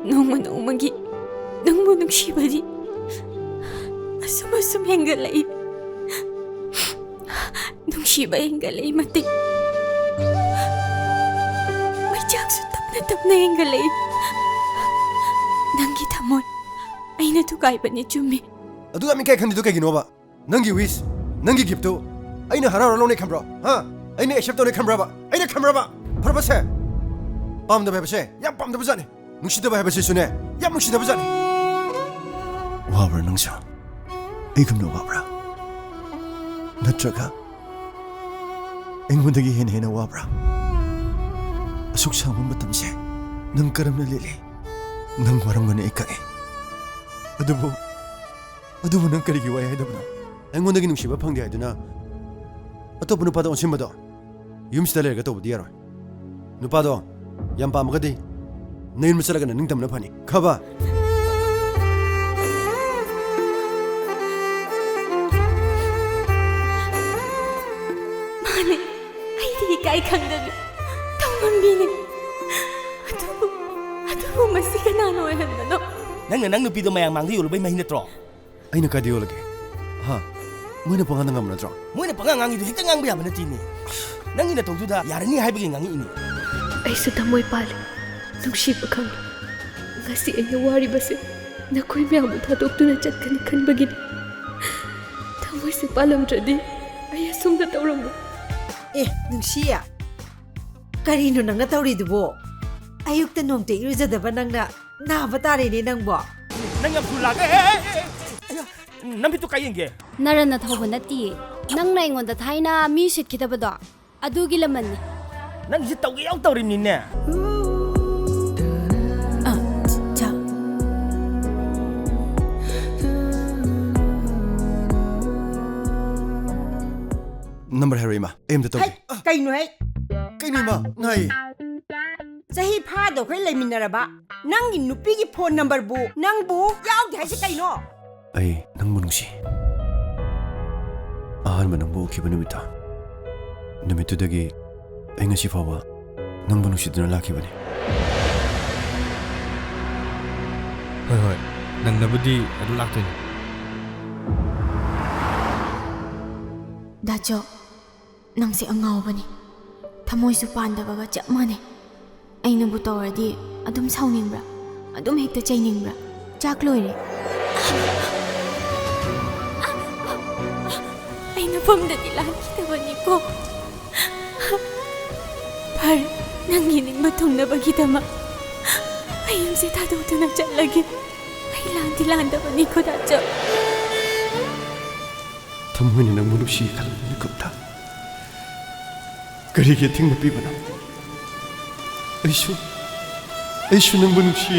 nongma nongmagi nangbu nungsibadi asum hengalai nungsiba hengalai matik may jakso tapna hengalai nanggi thamoy ay natukay ba ni Chumi aduga mi kay khandidu kay ginoba nangi wish nangi gifto aina hararo lone khambra ha aina accept tone khambra ba aina khambra ba farba se pam da ba se ya pam da ba jani nushi da ba ba se sune ya nushi da ba jani wabra nangsa ai kham no wabra natraga engundagi hen wabra asuk sang matam se nang karam na lili nang waram ngane ikage adubu nang karigi wai haidabna engondagi nungsiba phangde haiduna atop nupada onsimbado yumsida lerga tobudi yaro nupado yam pamagadi nayin masalaga na ningtamna phani khaba mane ai di kai khangdadu tongambini adubu masika nano ehandano nang nupido mayang mangdi ulubay mahin natro aina kadi olage ha moina pangana ngam natro moina pangang idu hekta ngang bayam natini nang ina tawduda yarani haibagi ngangi ini ay sa tamoy pala nungsiba kang ngasi ay nawari base nakoy miyang mutadokto na chat kan bagini tamoy si palam tradi ay asum na tawrang mo nungsiya karino nang natawridubo ayukta nongte irujadaba nang naba tare ni nangbo nang yam tulaga nambitu kayenge narana thawba nati nangna ingonda thaina mi sit khidabado adugi lamanni nang ji tawge yaw tawrimni cha number harima aim da to kaino hai kaini ma nai chahi phado khoi leiminaraba nangi nupigi phone number bu nangbu yaudi haise kaino ai nang munungsi ahan manang bo ki banumita numitu dagi ai ngasi fawa nang munungsi duna laki bani hoi nang nabudi adu laktoni dajo nang si angau bani thamoy su pandabaga chap mane aina bu tawradi adum sauningbra adum hekta chainingbra chak loire aina famdadi lakidabani ko par nangi ningba thungnabagidama ayam se thadotuna chatlage ai landabani ko dajo thamoyni nang munungsi khalni kopta karige thingna pibana aishu nang munungsi